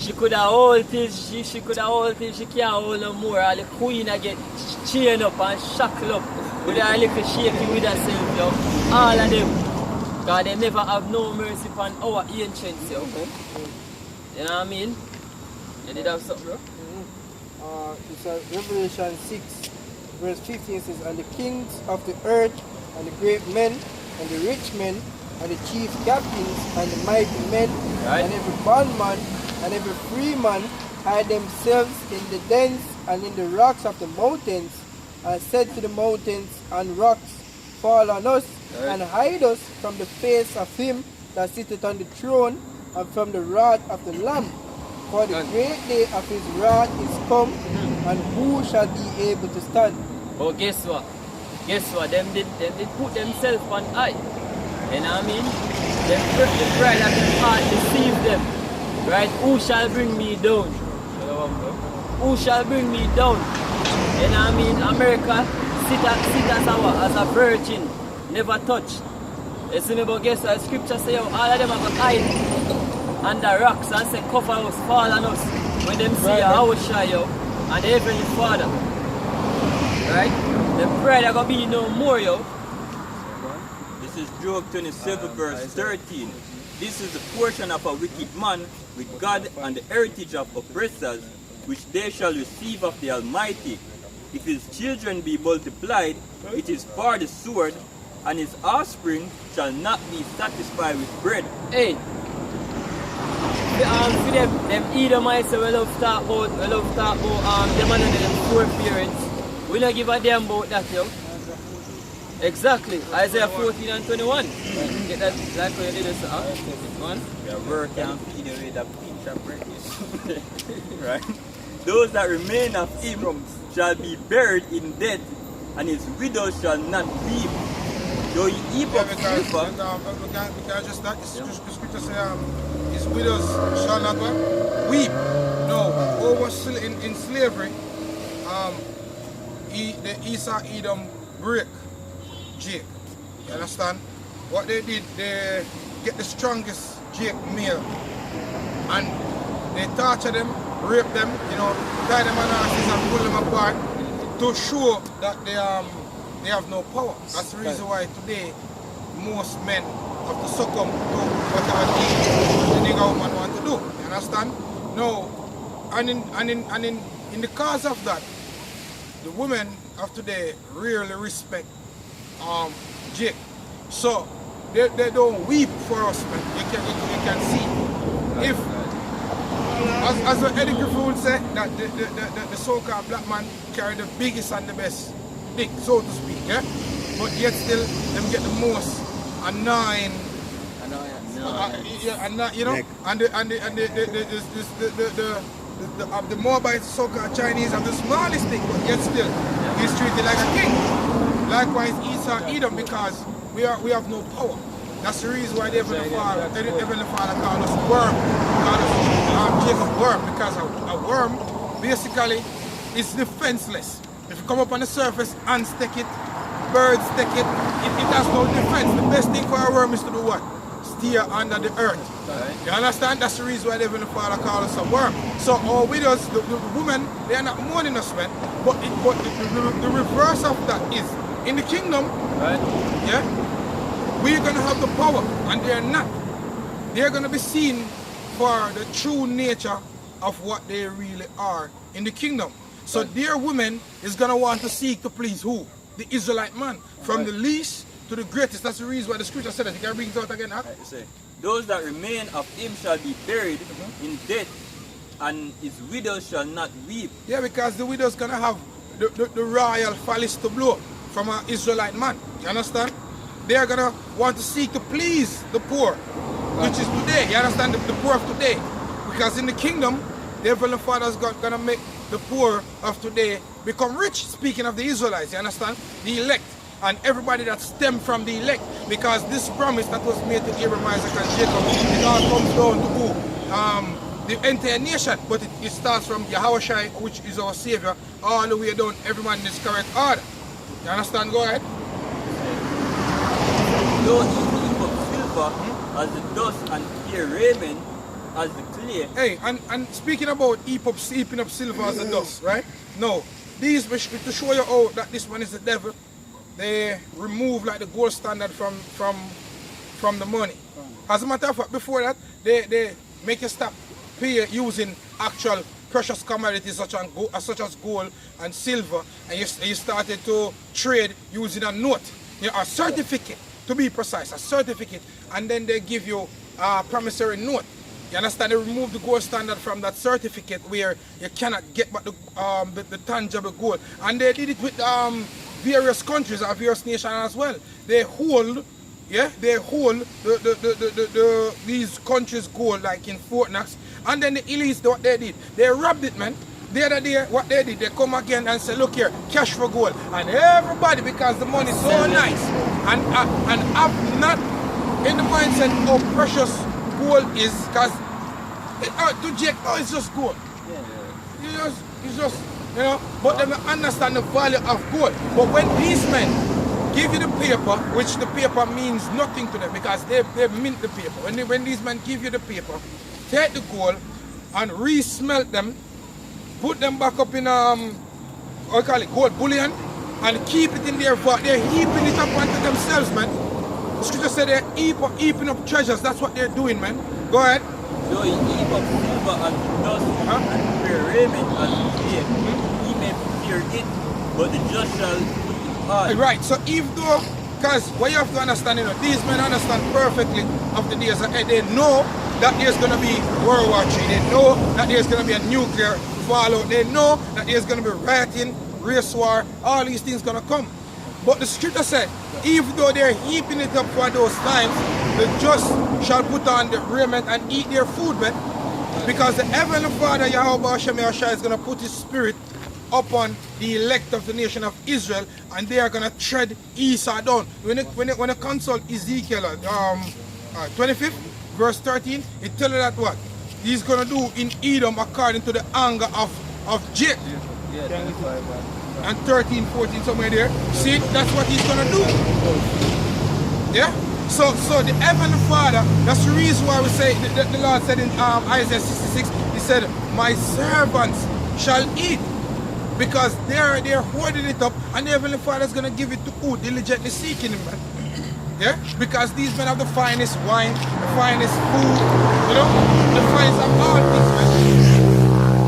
She could have hold till she could have hold till she can't hold no more. And the queen get chained up and shackled up with her little shaky with herself, yo. All of them. Because they never have no mercy upon our ancients, yo. You know what I mean? You did have something, bro? It's Revelation 6, verse 15 says, and the kings of the earth, and the great men, and the rich men, and the chief captains, and the mighty men, and every bondman, and every free man, hide themselves in the dens and in the rocks of the mountains, and said to the mountains and rocks, fall on us, and hide us from the face of him that sitteth on the throne, and from the wrath of the Lamb. For the great day of his wrath is come, and who shall be able to stand? But guess what? Guess what? Them did put themselves on high. You know what I mean? The pride of their heart deceived them. Right? Who shall bring me down? Who shall bring me down? You know what I mean? America sit as a virgin, never touch. You see me, but guess what? Scripture say all of them have a hide under rocks and say cover us, fall on us. When them see our shy yo and the Heavenly Father. Right? The pride are gonna be no more, yo. This is Job 27 verse 13. This is the portion of a wicked man with God and the heritage of oppressors, which they shall receive of the Almighty. If his children be multiplied, it is for the sword, and his offspring shall not be satisfied with bread. Hey, for them Edomites we love talk about them and them foreparents. We don't give a damn about that, yo. Exactly. Isaiah 14 and 21. Get that like how you did this, one? We are working and feeding with a pinch of bread. Right? Those that remain of him shall be buried in death, and his widow shall not weep. Though he heap up silver. Because just that, the scripture says, his widows shall not weep. No, over in slavery, the Esau Edom break Jake. You understand? What they did, they get the strongest Jake male and they torture them, rape them, you know, tie them on asses and pull them apart to show that they have no power. That's the reason why today most men have to succumb to whatever the nigga woman want to do. You understand? No, and in the cause of that, the women of today really respect Jake. So they don't weep for us, man. You can see. If as Eddie Griffin would say, that the so-called black man carry the biggest and the best dick, so to speak, yeah? But yet still them get the most annoying you know, and the Moabite so-called Chinese have the smallest thing, but yet still he's treated like a king. Likewise Esau Edom, because we have no power. That's the reason why the Heavenly Father called us worm, called us Jacob worm, because a worm basically is defenseless. If you come up on the surface, ants take it, birds take it, it has no defense. The best thing for a worm is to do what? Stay under the earth. You understand? That's the reason why the Heavenly Father called us a worm. So our widows, the women, they are not mourning us, man. But the reverse of that is, in the kingdom, yeah, we're going to have the power, and they're not. They're going to be seen for the true nature of what they really are in the kingdom. So their women is going to want to seek to please who? The Israelite man. From the least to the greatest. That's the reason why the scripture said that. You can bring it out again, huh? Those that remain of him shall be buried in death, and his widow shall not weep. Yeah, because the widow's going to have the royal phallus to blow from an Israelite man. You understand? They are going to want to seek to please the poor, which is today. You understand? The poor of today. Because in the kingdom, the Heavenly Father is going to make the poor of today become rich. Speaking of the Israelites, you understand? The elect. And everybody that stemmed from the elect. Because this promise that was made to Abraham, Isaac, and Jacob, it all comes down to who? The entire nation. But it starts from Yahushua, which is our Savior, all the way down, every man in his correct order. You understand? Go ahead. Those who heap up silver as the dust and tear raiment, as the clay. Hey, and speaking about heaping up silver as a dust, right? No, these to show you how that this one is the devil. They remove like the gold standard from the money. As a matter of fact, before that, they make you stop pay using actual precious commodities such as gold and silver, and you started to trade using a note, a certificate, to be precise, a certificate, and then they give you a promissory note. You understand? They remove the gold standard from that certificate where you cannot get back the tangible gold, and they did it with various countries and various nations as well. They hold, these countries' gold like in Fort Knox, and then the elites, what they did, they robbed it, man. The other day, what they did, they come again and say, look here, cash for gold, and everybody, because the money is so nice, and I'm not in the mindset how precious gold is, because to Jake, it's just gold. It's just, you know, but they don't understand the value of gold. But when these men give you the paper, which the paper means nothing to them because they mint the paper. When these men give you the paper, take the gold and re-smelt them, put them back up in what call it, gold bullion, and keep it in their vault. They're heaping it up onto themselves, man. The scripture said they're heaping up treasures. That's what they're doing, man. Go ahead. So he heap up silver as dust and prepare raiment as clay. He may fear it, but the just shall eat hard. Right, so even though, because what you have to understand, you know, these men understand perfectly of the days ahead. They know that there's going to be World War III. They know that there's going to be a nuclear fallout. They know that there's going to be rioting, race war, all these things going to come. But the scripture said, even though they're heaping it up for those times, the just shall put on the raiment and eat their food, man. Because the Heavenly Father, Yahweh Hashem Yahshua, is going to put His Spirit upon the elect of the nation of Israel, and they are going to tread Esau down. When you consult Ezekiel 25th, verse 13, it tells you that what? He's going to do in Edom according to the anger of Jacob. And 13, 14, somewhere there. See, that's what he's gonna do. Yeah? So the Heavenly Father, that's the reason why we say, the Lord said in Isaiah 66, He said, my servants shall eat. Because they're hoarding it up, and the Heavenly Father is gonna give it to who? Diligently seeking Him, man. Yeah? Because these men have the finest wine, the finest food, you know, the finest of all things, man.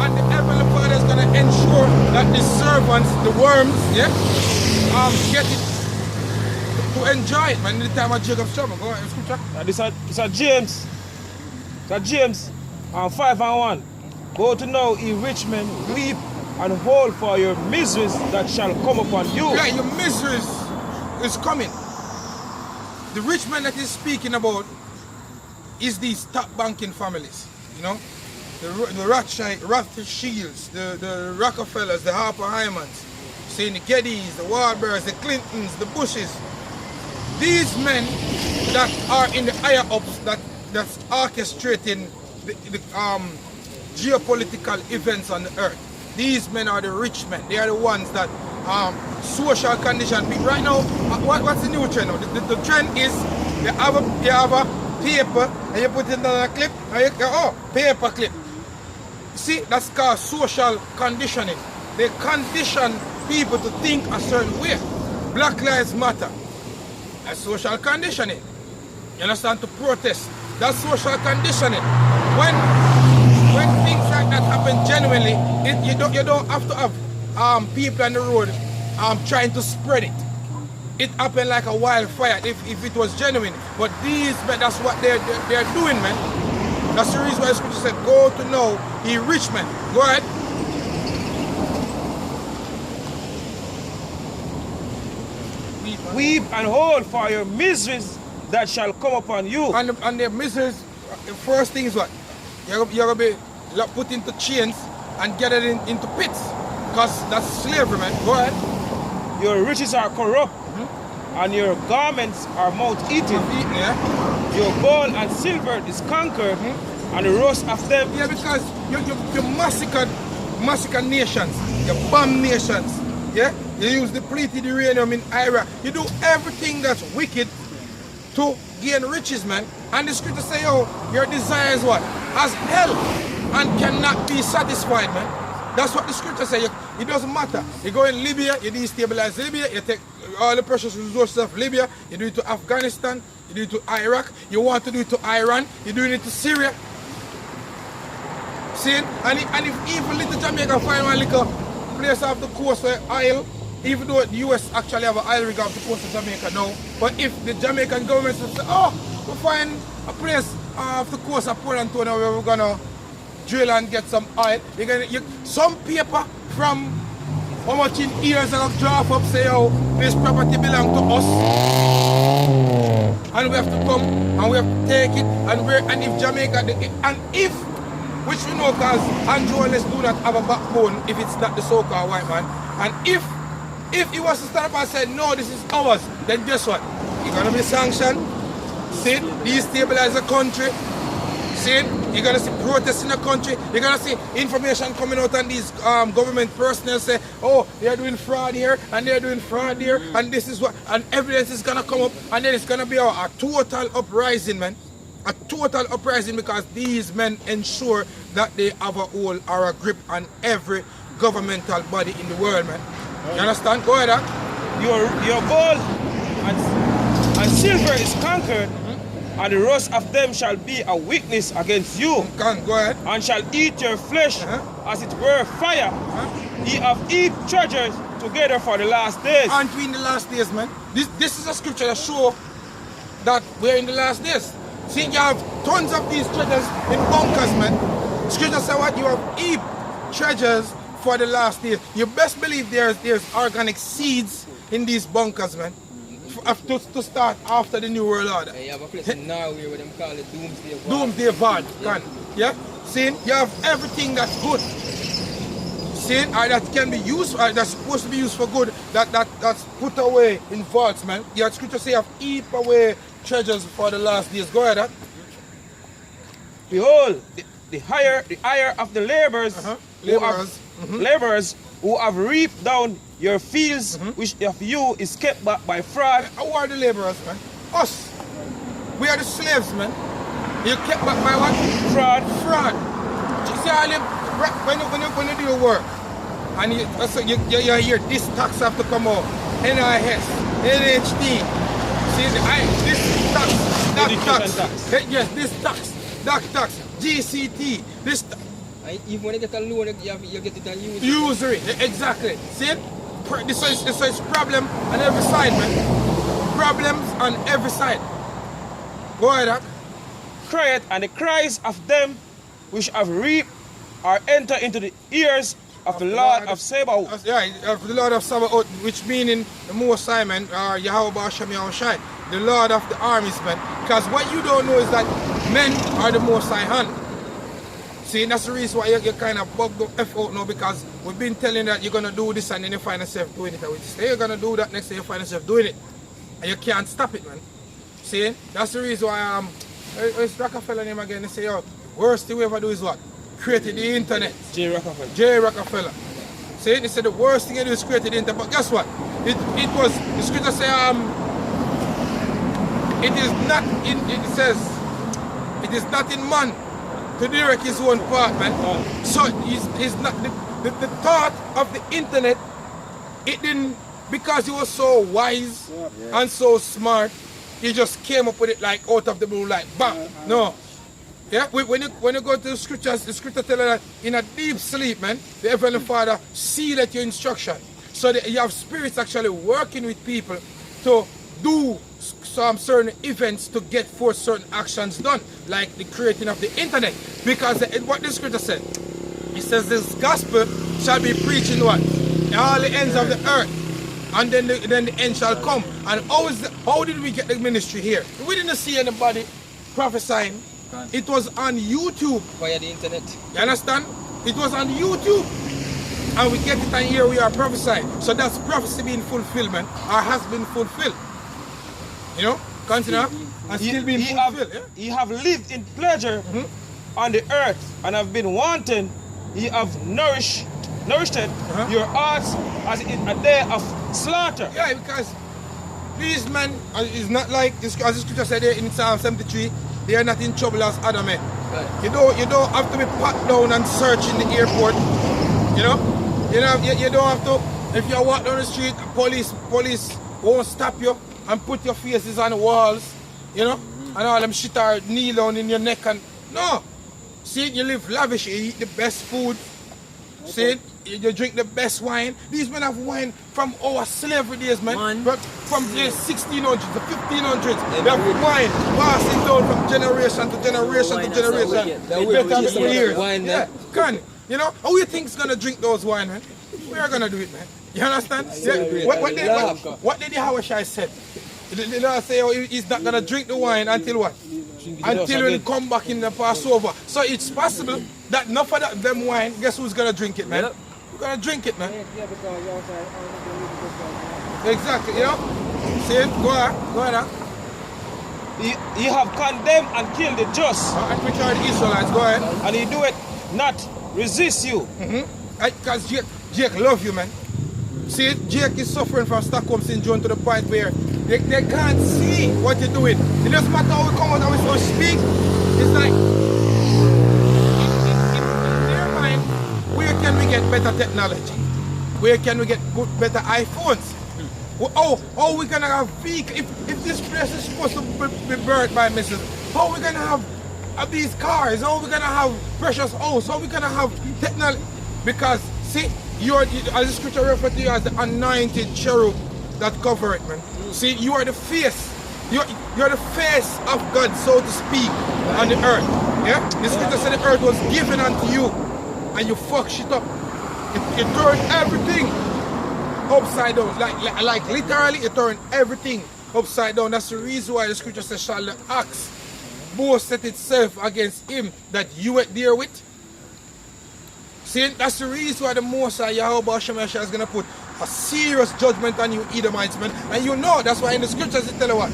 And the Heavenly Father is going to ensure that the servants, the worms, get it to enjoy it, man, in the time of Jacob's trouble. Go ahead, scripture. This is James. It's James 5:1. Go to know, ye rich men, weep and howl for your miseries that shall come upon you. Yeah, your miseries is coming. The rich man that he's speaking about is these top banking families, you know. The Rothschilds, the Rockefellers, the Harper-Hymans, saying the Gettys, the Wahlbergs, the Clintons, the Bushes. These men that are in the higher ups that's orchestrating the geopolitical events on the earth. These men are the rich men. They are the ones that social condition. Right now, what's the new trend now? The trend is you have a paper and you put it on a clip and paper clip. See, that's called social conditioning. They condition people to think a certain way. Black Lives Matter. That's social conditioning. You understand? To protest. That's social conditioning. When things like that happen genuinely, you don't have to have people on the road trying to spread it. It happened like a wildfire if it was genuine. But these men, that's what they're doing, man. That's the reason why the scripture said, go to know ye rich men. Go ahead. Weep and howl for your miseries that shall come upon you. And their miseries, the first thing is what? You're going to be put into chains and gathered into pits. Because that's slavery, man. Go ahead. Your riches are corrupt, and your garments are mouth-eaten. Yeah. Your gold and silver is conquered, and the rust of them. Yeah, because you massacred nations, you bomb nations. Yeah, you use depleted uranium in Iraq. You do everything that's wicked to gain riches, man. And the scripture say, oh, your desire is what? as hell and cannot be satisfied, man. That's what the scripture says. It doesn't matter. You go in Libya, you destabilize Libya, you take all the precious resources of Libya, you do it to Afghanistan, you do it to Iraq, you want to do it to Iran, you're doing it to Syria. See? And if even little Jamaica find one little place off the coast where oil, even though the US actually have an oil rig off the coast of Jamaica now, but if the Jamaican government says, oh, we find a place off the coast of Port Antonio where we're gonna drill and get some oil, some paper from how much in years ago draft up say, oh, this property belongs to us, and we have to come and we have to take it, and if Jamaica, which we know because Androids do not have a backbone if it's not the so-called white man, and if he was to stand up and say, no, this is ours, then guess what? He's gonna be sanctioned, see, destabilize the country, see, you're gonna see protests in the country, you're gonna see information coming out and these government personnel say, oh, they're doing fraud here and they're doing fraud here, and this is what, and evidence is gonna come up, and then it's gonna be a total uprising, man. A total uprising, because these men ensure that they have a hold or a grip on every governmental body in the world, man. You understand? Go ahead, Your gold and silver is conquered, and the rust of them shall be a witness against you. Go ahead. And shall eat your flesh as it were fire. Ye have eat treasures together for the last days. Aren't we in the last days, man? This is a scripture that shows that we're in the last days. See, you have tons of these treasures in bunkers, man. Scripture says what? You have heap treasures for the last days. You best believe there's organic seeds in these bunkers, man. To start after the New World Order. You have a place in Norway where they call it Doomsday Vault. Doomsday Vault, yeah? See, you have everything that's good. See, that can be used, that's supposed to be used for good, that's put away in vaults, man. Your scripture say you have heap away treasures for the last days. Go ahead, Behold, the hire of the laborers who have reaped down your fields, which of you is kept back by fraud. Who are the laborers, man? Us. We are the slaves, man. You kept back by what? Fraud. You see, when you do your work, and you hear this tax have to come out, NIS, NHT, see, this tax, that tax, yes, this tax, that tax, GCT, this tax. Even when you get a loan, you get it on usury. Usury, exactly. See? This is problem on every side, man. Problems on every side. Go ahead, Crieth, and the cries of them which have reaped are enter into the ears of the Lord of Sabaoth. Yeah, of the Lord of Sabaoth, which meaning the Most High, man, Yahweh Ba'ashem Yahushai, the Lord of the armies, man. Because what you don't know is that men are the Most High hand. See, that's the reason why you kind of bugged the F out now, because we've been telling that you're going to do this and then you find yourself doing it. And we say you're going to do that, next day you find yourself doing it. And you can't stop it, man. See, that's the reason why it's Rockefeller name again. They say, yo, worst thing we ever do is what? Created the internet. J. Rockefeller. See, they said the worst thing you do is create the internet. But guess what? It was, the scripture say, it is not in man to direct his own part, man. So it's not the thought of the internet, it didn't, because he was so wise and so smart, he just came up with it like out of the blue, like bam. No. Yeah, when you go to the scriptures tells you that in a deep sleep, man, the Heavenly Father see that your instruction. So that you have spirits actually working with people to do some certain events to get forth certain actions done, like the creating of the internet. Because what the scripture said, it says this gospel shall be preached in what? In all the ends of the earth. And then the end shall come. And how did we get the ministry here? We didn't see anybody prophesying. It was on YouTube. Via the internet. You understand? It was on YouTube. And we get it and here we are prophesying. So that's prophecy being fulfilled, man. Or has been fulfilled. You know? Continue. And still being fulfilled. Ye have lived in pleasure on the earth and have been wanting. Ye have nourished your hearts as in a day of slaughter. Yeah, because These men is not like, as the scripture said there in Psalm 73, they are not in trouble as other men. You don't have to be pat down and search in the airport. You know? You don't have to, if you walk down the street, police won't stop you and put your faces on the walls, you know? And all them shit are kneel down in your neck and no. See, you live lavish, you eat the best food. See, you drink the best wine. These men have wine from our slavery days, man. From the 1600s, the 1500s. They have wine passing down from generation to generation to generation. Better than the years. Yeah, can. You know, how you think is gonna drink those wine, man? We are gonna do it, man. You understand? Yeah. What did the Hawashai said? The Lord say, oh, he's not gonna drink the wine until what? Until when he come back in the Passover. So it's possible that enough of them wine, guess who's gonna drink it, man? Yep. We're gonna drink it, man. Exactly, you know? See it? Go ahead. He have condemned and killed the just. And which are the Israelites, go ahead. And he do it not resist you. Because Jake love you, man. See, Jake is suffering from Stockholm syndrome to the point where they can't see what you're doing. It doesn't matter how we come out and we so speak. It's like, in their mind, where can we get better technology? Where can we get better iPhones? Oh, we're gonna have vehicles. If this place is supposed to be birthed by Mrs. How are we gonna have these cars? How are we gonna have precious house? How are we gonna have technology? Because see, as the scripture refers to you as the anointed cherub that cover it, man. See, you are the face. You're the face of God, so to speak, on the earth. Yeah? The scripture said the earth was given unto you, and you fuck shit up. It turned everything upside down. Like literally, it turned everything upside down. That's the reason why the scripture says, shall the axe boast itself against him that you were there with? See, that's the reason why the Most High Yahweh Shemesha is going to put a serious judgment on you Edomites, man. And you know, that's why in the scriptures it tell you what?